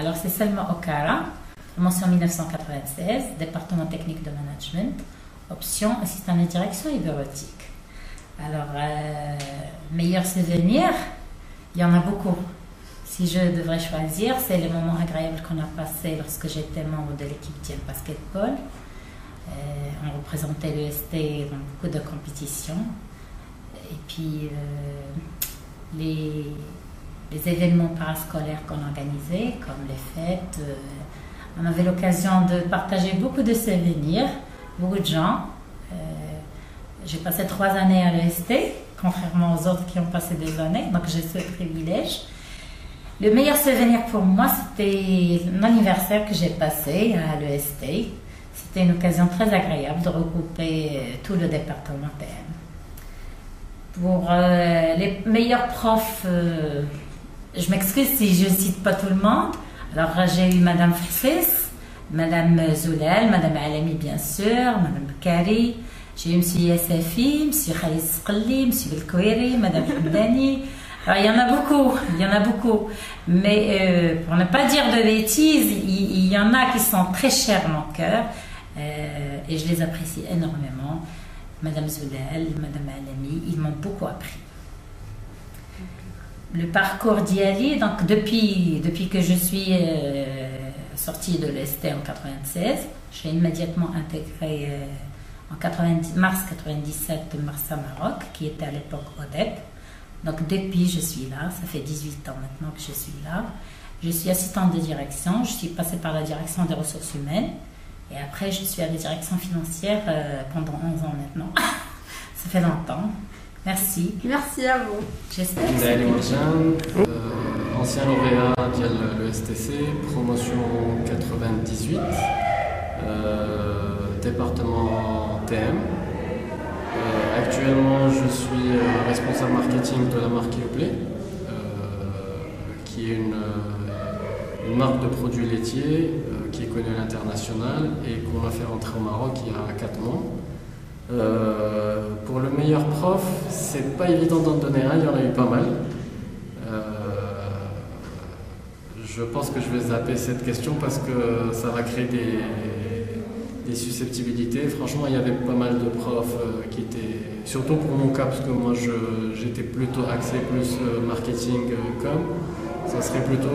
Alors, c'est Selma Okara, mention 1996, département technique de management, option assistant de direction et bureautique. Alors, meilleur souvenir, il y en a beaucoup. Si je devrais choisir, c'est les moments agréables qu'on a passés lorsque j'étais membre de l'équipe Team Basketball. On représentait l'EST dans beaucoup de compétitions. Et puis, les événements parascolaires qu'on organisait, comme les fêtes, on avait l'occasion de partager beaucoup de souvenirs, beaucoup de gens. J'ai passé 3 années à l'EST, contrairement aux autres qui ont passé des années, donc j'ai ce privilège. Le meilleur souvenir pour moi, c'était l'anniversaire que j'ai passé à l'EST. C'était une occasion très agréable de regrouper tout le département TM. Pour les meilleurs profs, je m'excuse si je ne cite pas tout le monde. Alors j'ai eu Madame Frissis, Madame Zoulal, Madame Alami bien sûr, Madame Kari. J'ai eu M. Yassafi, M. Khalid Sqalli, M. Belkouiri, Madame Hamdani. Alors, il y en a beaucoup. Mais pour ne pas dire de bêtises, il y en a qui sont très chers à mon cœur et je les apprécie énormément. Madame Zoulal, Madame Alami, ils m'ont beaucoup appris. Le parcours d'Yali, donc depuis que je suis sortie de l'EST en 96, j'ai immédiatement intégré en mars 97 Marsa Maroc, qui était à l'époque ODEP. Donc depuis, je suis là, ça fait 18 ans maintenant que je suis là. Je suis assistante de direction, je suis passée par la direction des ressources humaines et après je suis à la direction financière pendant 11 ans maintenant. Ça fait longtemps. Merci. Merci à vous. J'espère. Ancien lauréat de l'ESTC, promotion 98, département TM. Actuellement, je suis responsable marketing de la marque Yoplait, qui est une marque de produits laitiers qui est connue à l'international et qu'on a fait rentrer au Maroc il y a 4 mois. Pour le meilleur prof, c'est pas évident d'en donner un, il y en a eu pas mal. Je pense que je vais zapper cette question parce que ça va créer des susceptibilités. Franchement, il y avait pas mal de profs qui étaient, surtout pour mon cas, parce que moi j'étais plutôt axé plus marketing com. Ça serait plutôt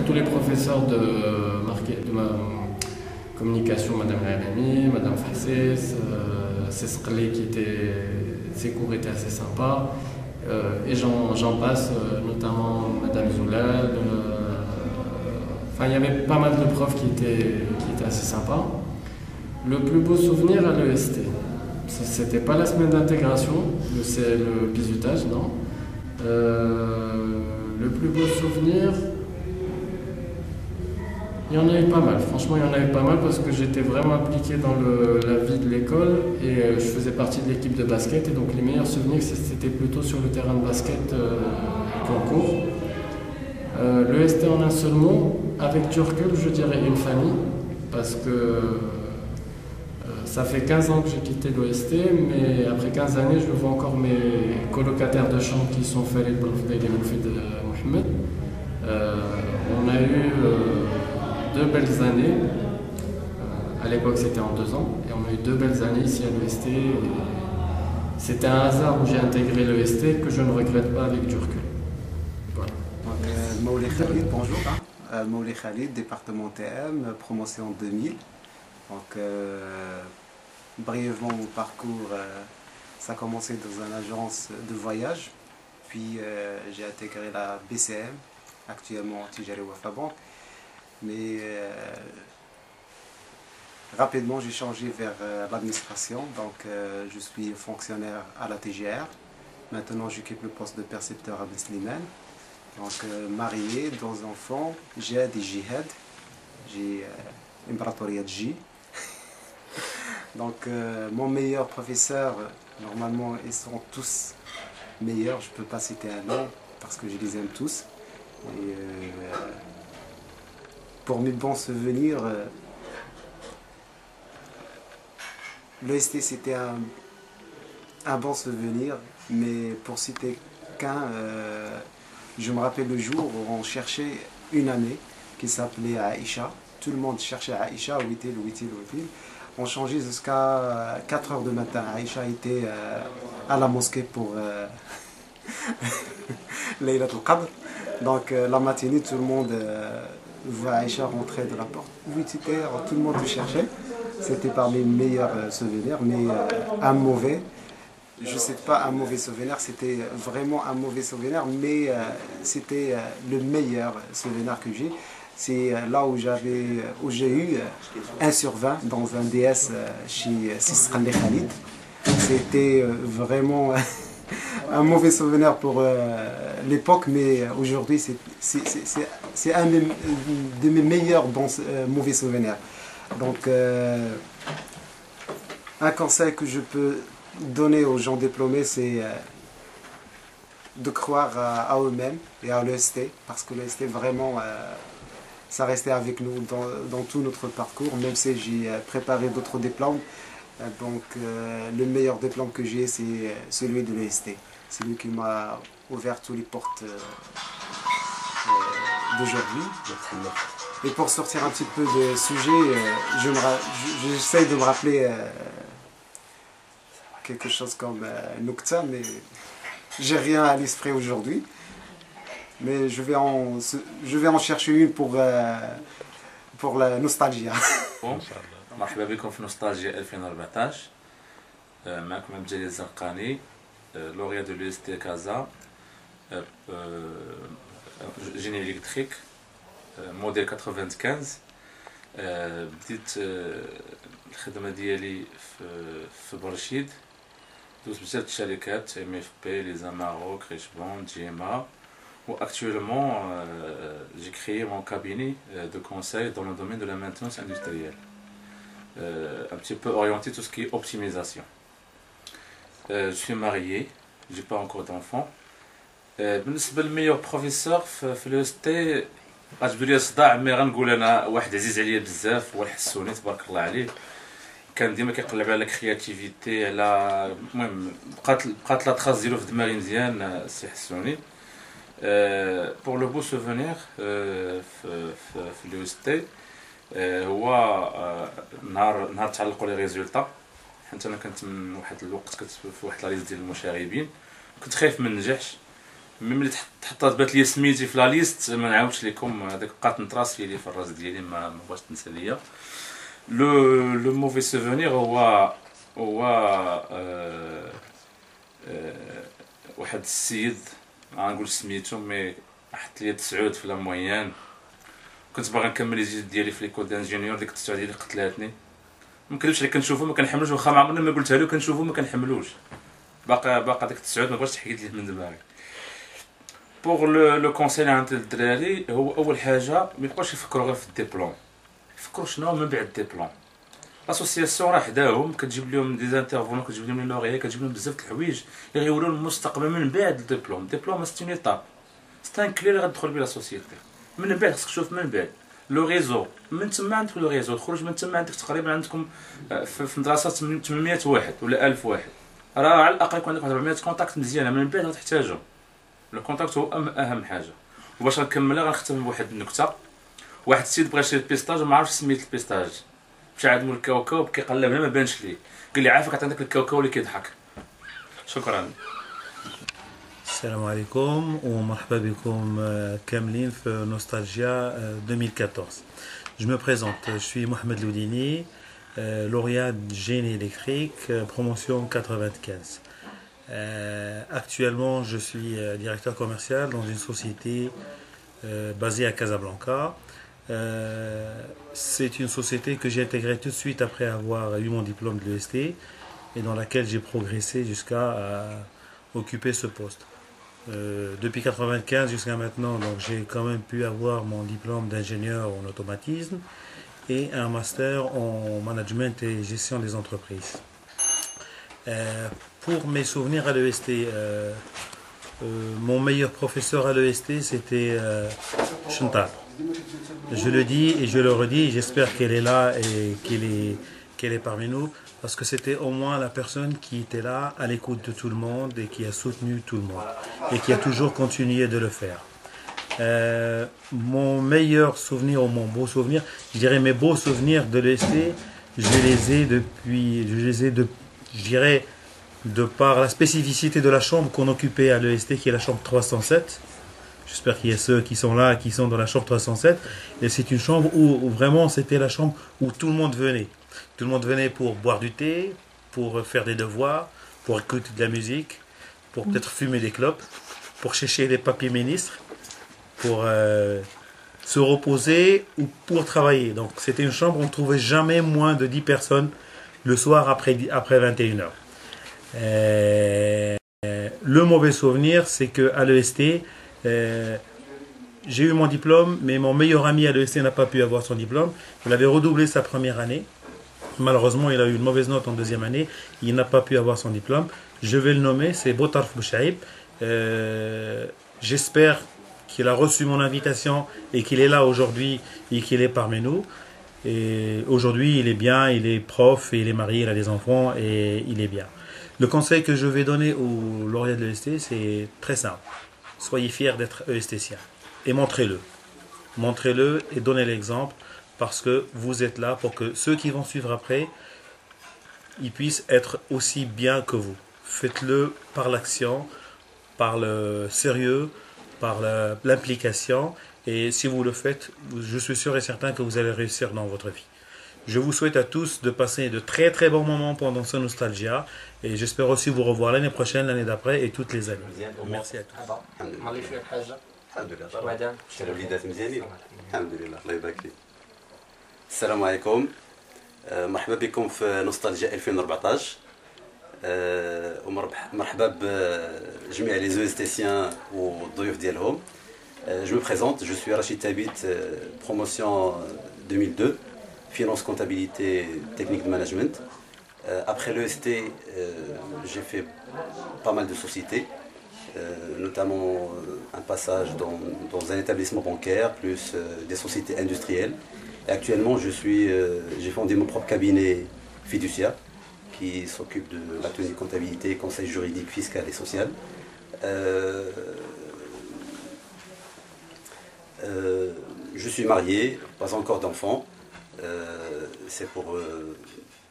tous les professeurs de ma communication, Madame Rami, Madame Fasses, Sesqali ses cours étaient assez sympas. Et j'en passe, notamment Madame Zoulal. Enfin, il y avait pas mal de profs qui étaient assez sympas. Le plus beau souvenir à l'EST, c'était pas la semaine d'intégration, c'est le bizutage, non. Le plus beau souvenir, il y en a eu pas mal. Franchement, il y en a eu pas mal parce que j'étais vraiment impliqué dans la vie de l'école et je faisais partie de l'équipe de basket. Et donc, les meilleurs souvenirs, c'était plutôt sur le terrain de basket qu'en cours. L'EST en un seul mot, avec du recul, je dirais une famille parce que ça fait 15 ans que j'ai quitté l'OST, mais après 15 années, je vois encore mes colocataires de chambre qui sont Farid Belfdel et Moufid Mohamed. On a eu 2 belles années. À l'époque, c'était en 2 ans. Et on a eu 2 belles années ici à l'OST. C'était un hasard où j'ai intégré l'OST que je ne regrette pas avec du recul. Voilà. Moulay Khalid, bonjour. Moulay Khalid, département TM, promotion 2000. Donc, brièvement, mon parcours, ça a commencé dans une agence de voyage, puis j'ai intégré la BCM, actuellement Tijari Wafa Bank, mais rapidement j'ai changé vers l'administration, donc je suis fonctionnaire à la TGR. Maintenant j'occupe le poste de percepteur à Besliman. Donc marié, 2 enfants, j'ai des jihad, j'ai Imbratoriat J. Donc mon meilleur professeur, normalement ils sont tous meilleurs, je ne peux pas citer un nom parce que je les aime tous. Et, pour mes bons souvenirs, l'EST c'était un bon souvenir, mais pour citer qu'un, je me rappelle le jour où on cherchait une année qui s'appelait Aïcha. Tout le monde cherchait Aïcha, où est-il, où est-il, où est-il. On changeait jusqu'à 4 heures du matin. Aïcha était à la mosquée pour Laylat al-Qadr. Donc la matinée, tout le monde voit Aïcha rentrer de la porte. Oui, c'était, tout le monde le cherchait. C'était parmi les meilleurs souvenirs, mais un mauvais. Je ne sais pas un mauvais souvenir, c'était vraiment un mauvais souvenir, mais c'était le meilleur souvenir que j'ai. C'est là où j'ai eu 1 sur 20 dans un DS chez Sisrani Khalid. C'était vraiment un mauvais souvenir pour l'époque, mais aujourd'hui c'est un de mes meilleurs mauvais souvenirs. Donc un conseil que je peux donner aux gens diplômés, c'est de croire à eux-mêmes et à l'EST, parce que l'EST vraiment ça restait avec nous dans tout notre parcours, même si j'ai préparé d'autres diplômes. Donc le meilleur diplôme que j'ai, c'est celui de l'EST. C'est lui qui m'a ouvert toutes les portes d'aujourd'hui. Et pour sortir un petit peu de sujet, j'essaye de me rappeler quelque chose comme Nukta, mais j'ai rien à l'esprit aujourd'hui. Mais je vais en chercher une pour la nostalgie. مرحبا بكم في نوستالجيا 2014. معكم عبد الجليل الزرقاني، lauréat de l'UST Casa, génie électrique, modèle 95. بديت الخدمة ديالي في برشيد، دوزت بزاف د الشركات MFP, les Amaroc, Richemont, GMA. Actuellement, j'ai créé mon cabinet de conseil dans le domaine de la maintenance industrielle. Un petit peu orienté tout ce qui est optimisation. Je suis marié, j'ai pas encore d'enfant. بالنسبة للميور بروفيسور في الUST غتجبد لي الصداع، مي غنقول انا واحد عزيز عليا بزاف هو الحسوني تبارك الله عليه. كان ديما كيقلب على كرياتيفيتي، على المهم بقات لا تراس ديالو في دماغي مزيان السي حسوني. Pour le beau souvenir في الUST هو نهار تعلقوا لي ريزولطا، حيت انا كنت من واحد الوقت كنت في واحد لا ليست ديال المشاغبين، كنت خايف ما ننجحش. ملي بات لي سميتي في لا ليست ما نعاودش لكم، هذاك بقات نطراس لي في الراس ديالي، ما بغاش تنسى ليا. لو موفي سوفونير هو واحد السيد غنقول سميتو، مي حط لي 9 في لا مويان. كنت باغي نكمل لي جيد ديالي في ليكول دانجينيور، ديك 9 ديالي قتلاتني. مكنلبش عليك، كنشوفو ما كنحملوش، واخا ما عمرني ما قلتها له، كنشوفو ما كنحملوش. باقا ديك 9 ما بغاش تحيد ليه من دماغي. بوغ لو كونسيل عند الدراري هو اول حاجه ما يبقاوش يفكروا غير في الدبلوم، يفكروا شنو من بعد الدبلوم. لاسوسياسيون راه حداهم، كتجيب لهم دي زانترفون، كتجيب لهم لي لوغيي، كتجيب لهم بزاف د الحوايج اللي غيولوا المستقبل من بعد الدبلوم. الدبلوم سي اون ايطاب، سي ان كلي اللي غتدخل بيه لا سوسيتي. من بعد خصك تشوف من بعد لو ريزو، من تما عندك لو ريزو، تخرج من تما عندك تقريبا عندكم في المدرسه 800 واحد ولا 1000 واحد، راه على الاقل يكون عندك 400 كونتاكت مزيانه، من بعد غتحتاجهم. لو كونتاكت هو اهم حاجه. وباش نكملها غنختم بواحد النكته. واحد السيد بغى يشري البيستاج وما عرفش سميت البيستاج، مشى عند مول الكاوكاو كيقلب ما بانش ليه، قال لي عافاك عندك الكاوكاو اللي كيضحك. شكرا. السلام عليكم ومرحبا بكم كاملين في نوستالجيا 2014. Je me présente, je suis Mohamed Loudini, lauréat de génie électrique, promotion 95. Actuellement, je suis directeur commercial dans une société basée à Casablanca. C'est une société que j'ai intégrée tout de suite après avoir eu mon diplôme de l'EST et dans laquelle j'ai progressé jusqu'à occuper ce poste. Depuis 95 jusqu'à maintenant, donc j'ai quand même pu avoir mon diplôme d'ingénieur en automatisme et un master en management et gestion des entreprises. Pour mes souvenirs à l'EST, mon meilleur professeur à l'EST c'était Chantal. Je le dis et je le redis, j'espère qu'elle est là et qu'elle est parmi nous, parce que c'était au moins la personne qui était là à l'écoute de tout le monde et qui a soutenu tout le monde et qui a toujours continué de le faire. Mon meilleur souvenir ou mon beau souvenir, je dirais mes beaux souvenirs de l'EST, je dirais, de par la spécificité de la chambre qu'on occupait à l'EST, qui est la chambre 307. J'espère qu'il y a ceux qui sont là, qui sont dans la chambre 307. Et c'est une chambre où vraiment c'était la chambre où tout le monde venait. Tout le monde venait pour boire du thé, pour faire des devoirs, pour écouter de la musique, pour peut-être fumer des clopes, pour chercher des papiers ministres, pour se reposer ou pour travailler. Donc c'était une chambre où on ne trouvait jamais moins de 10 personnes le soir après 21h. Le mauvais souvenir, c'est qu'à l'EST, j'ai eu mon diplôme, mais mon meilleur ami à l'EST n'a pas pu avoir son diplôme. Il avait redoublé sa première année. Malheureusement, il a eu une mauvaise note en deuxième année. Il n'a pas pu avoir son diplôme. Je vais le nommer, c'est Boutarf Bouchaïb. J'espère qu'il a reçu mon invitation et qu'il est là aujourd'hui et qu'il est parmi nous. Et aujourd'hui, il est bien, il est prof, et il est marié, il a des enfants et il est bien. Le conseil que je vais donner aux lauréats de l'EST, c'est très simple. Soyez fiers d'être ESTcien et montrez-le. Montrez-le et donnez l'exemple parce que vous êtes là pour que ceux qui vont suivre après, ils puissent être aussi bien que vous. Faites-le par l'action, par le sérieux, par l'implication. Et si vous le faites, je suis sûr et certain que vous allez réussir dans votre vie. Je vous souhaite à tous de passer de très très bons moments pendant ce Nostalgia. Et j'espère aussi vous revoir l'année prochaine, l'année d'après et toutes les années. Merci à tous. السلام عليكم مرحبا بكم في نوستالجيا 2014 ومرحبا بجميع لي زوستيسيان والضيوف ديالهم. Je me présente, je suis Rachid Tabit, promotion 2002, finance, comptabilité, technique de management. Après l'EST, j'ai fait pas mal de sociétés, notamment un passage dans un établissement bancaire, plus des sociétés industrielles. Et actuellement, j'ai fondé mon propre cabinet fiduciaire qui s'occupe de la tenue comptabilité, conseil juridique, fiscal et social. Je suis marié, pas encore d'enfant.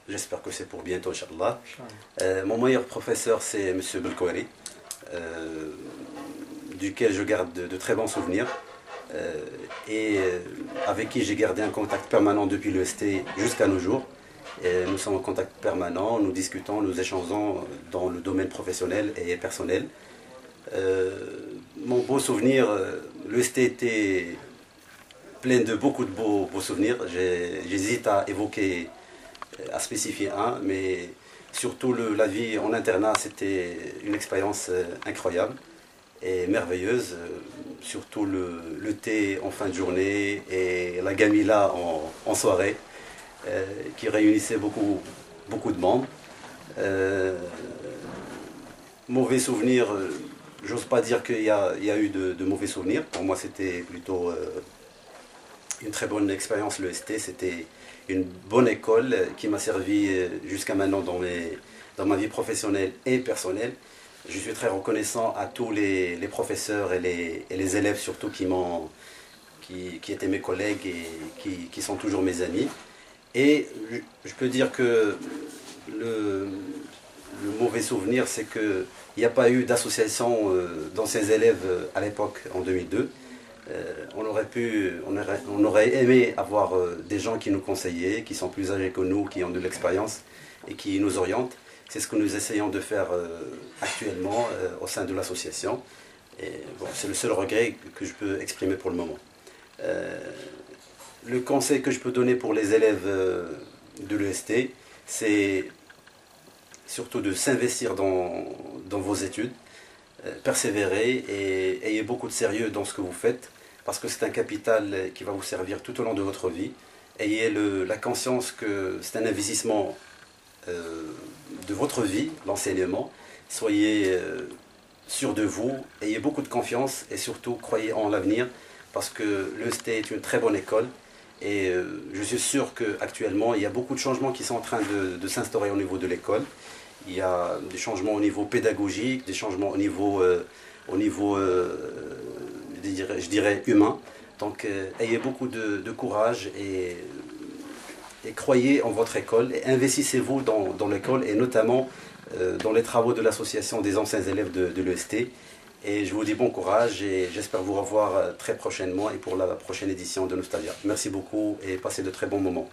J'espère que c'est pour bientôt, Inch'Allah. Mon meilleur professeur, c'est M. Belkouari, duquel je garde de très bons souvenirs et avec qui j'ai gardé un contact permanent depuis l'EST jusqu'à nos jours. Et nous sommes en contact permanent, nous discutons, nous échangeons dans le domaine professionnel et personnel. Mon beau souvenir, l'EST était plein de beaucoup de beaux souvenirs. J'hésite à évoquer, à spécifier un, mais surtout la vie en internat, c'était une expérience incroyable et merveilleuse. Surtout le thé en fin de journée et la gamila en soirée, qui réunissait beaucoup de monde. Mauvais souvenirs, j'ose pas dire qu'il y a eu de mauvais souvenirs. Pour moi, c'était plutôt une très bonne expérience, l'EST. C'était une bonne école qui m'a servi jusqu'à maintenant dans ma vie professionnelle et personnelle. Je suis très reconnaissant à tous les professeurs et les élèves surtout qui étaient mes collègues et qui sont toujours mes amis. Et je peux dire que le mauvais souvenir, c'est qu'il n'y a pas eu d'association d'anciens élèves à l'époque, en 2002. On aurait aimé avoir des gens qui nous conseillaient, qui sont plus âgés que nous, qui ont de l'expérience et qui nous orientent. C'est ce que nous essayons de faire actuellement au sein de l'association. Et bon, c'est le seul regret que je peux exprimer pour le moment. Le conseil que je peux donner pour les élèves de l'EST, c'est surtout de s'investir dans vos études, persévérer et ayez beaucoup de sérieux dans ce que vous faites, parce que c'est un capital qui va vous servir tout au long de votre vie. Ayez la conscience que c'est un investissement de votre vie, l'enseignement. Soyez sûr de vous, ayez beaucoup de confiance et surtout croyez en l'avenir, parce que l'EST est une très bonne école. Et je suis sûr qu'actuellement, il y a beaucoup de changements qui sont en train de s'instaurer au niveau de l'école. Il y a des changements au niveau pédagogique, des changements au niveau je dirais humain. Donc ayez beaucoup de courage et croyez en votre école et investissez-vous dans l'école et notamment dans les travaux de l'association des anciens élèves de l'EST. Et je vous dis bon courage et j'espère vous revoir très prochainement et pour la prochaine édition de Nostalgia. Merci beaucoup et passez de très bons moments.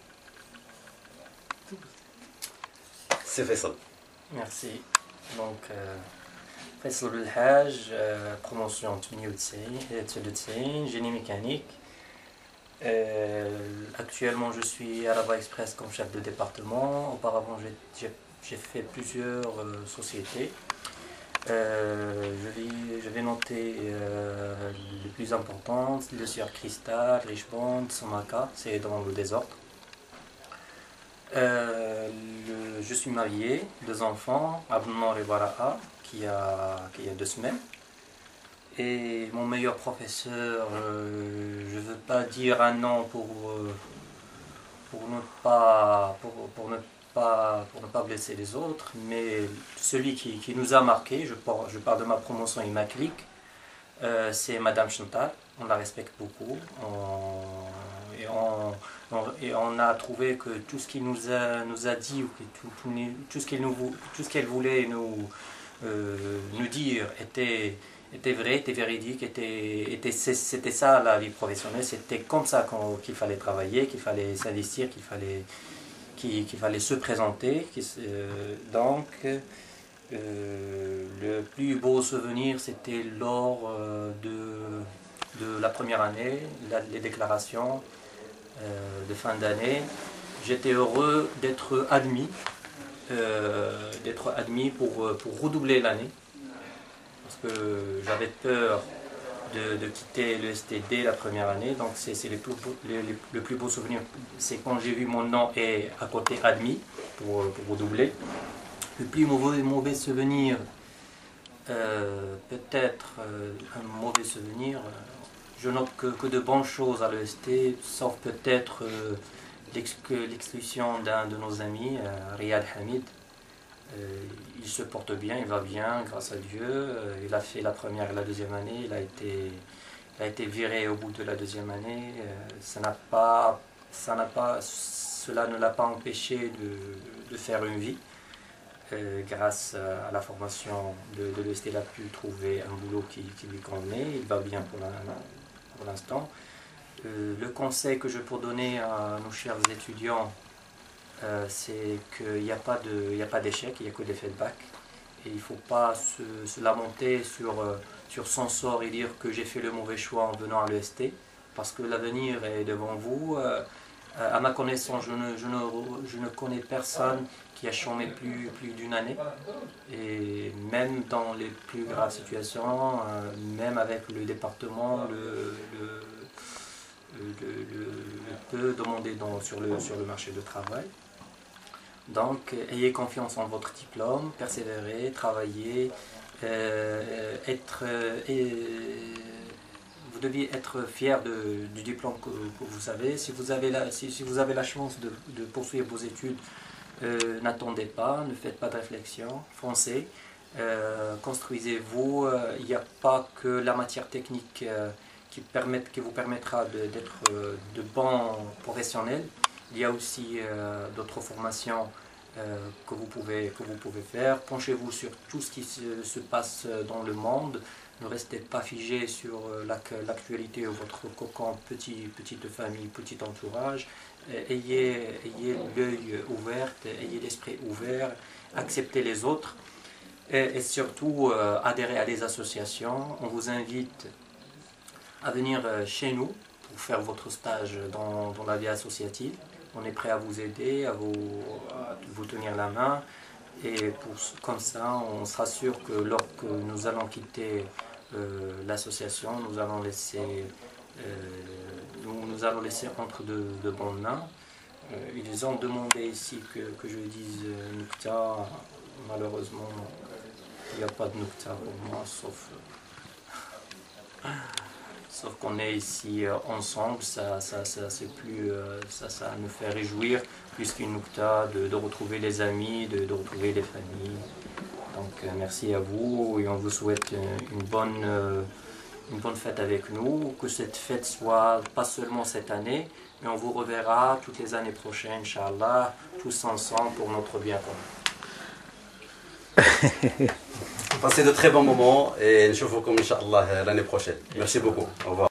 C'est Faisal. Merci. Donc, Faisal Belhaj, promotion 98, génie mécanique. Actuellement, je suis à Rabat Express comme chef de département. Auparavant, j'ai fait plusieurs sociétés. Je vais noter les plus importantes, le Sieur Cristal, Richmond, Somaka, c'est dans le désordre. Je suis marié, 2 enfants, Abnor et Bara'a, qui a 2 semaines. Et mon meilleur professeur, je ne veux pas dire un nom pour ne pas blesser les autres, mais celui qui nous a marqué, je parle de ma promotion immaculée, c'est Madame Chantal. On la respecte beaucoup et on a trouvé que tout ce qu'il nous a dit, tout ce qu'elle voulait nous dire était vrai, était véridique, c'était ça la vie professionnelle, c'était comme ça qu'il fallait travailler, qu'il fallait s'investir, qu'il fallait se présenter. Donc, le plus beau souvenir, c'était lors de la première année, les déclarations de fin d'année. J'étais heureux d'être admis pour redoubler l'année, parce que j'avais peur de quitter le STD la première année. Donc c'est le plus beau souvenir, c'est quand j'ai vu mon nom et à côté admis pour redoubler. Le plus mauvais souvenir, peut-être un mauvais souvenir, je note que de bonnes choses à l'EST, sauf peut-être l'exclusion d'un de nos amis, Riyad Hamid. Il se porte bien, il va bien, grâce à Dieu. Il a fait la première et la deuxième année, il a été viré au bout de la deuxième année. Cela ne l'a pas empêché de faire une vie. Grâce à la formation de l'EST, il a pu trouver un boulot qui lui convenait. Il va bien pour l'instant. Le conseil que je peux donner à nos chers étudiants, c'est qu'il n'y a pas d'échec, il n'y a que des feedbacks. Et il ne faut pas se lamenter sur son sort et dire que j'ai fait le mauvais choix en venant à l'EST, parce que l'avenir est devant vous. À ma connaissance, je ne connais personne qui a chômé plus d'une année. Et même dans les plus graves situations, même avec le département, peut demander sur le marché du travail. Donc, ayez confiance en votre diplôme, persévérez, travaillez, vous deviez être fier du diplôme que vous avez. Si vous avez la chance de poursuivre vos études, n'attendez pas, ne faites pas de réflexion, foncez, construisez-vous. Il n'y a pas que la matière technique qui vous permettra d'être de bons professionnels. Il y a aussi d'autres formations que vous pouvez faire. Penchez-vous sur tout ce qui se passe dans le monde. Ne restez pas figé sur l'actualité ou votre cocon, petite famille, petit entourage. Ayez l'œil ouvert, ayez l'esprit ouvert, acceptez les autres et surtout adhérez à des associations. On vous invite à venir chez nous pour faire votre stage dans la vie associative. On est prêt à vous aider, à vous tenir la main. Et comme ça, on sera sûr que lorsque nous allons quitter l'association, nous allons laisser entre de bonnes mains. Ils ont demandé ici que je dise Nukta. Malheureusement, il n'y a pas de Nukta pour moi, sauf qu'on est ici ensemble. Ça nous fait réjouir plus qu'une Nukta de retrouver les amis, de retrouver les familles. Donc merci à vous et on vous souhaite une bonne une bonne fête avec nous, que cette fête soit pas seulement cette année, mais on vous reverra toutes les années prochaines, Inch'Allah, tous ensemble pour notre bien commun. Passez de très bons moments et nous vous comme Inch'Allah l'année prochaine. Merci beaucoup. Au revoir.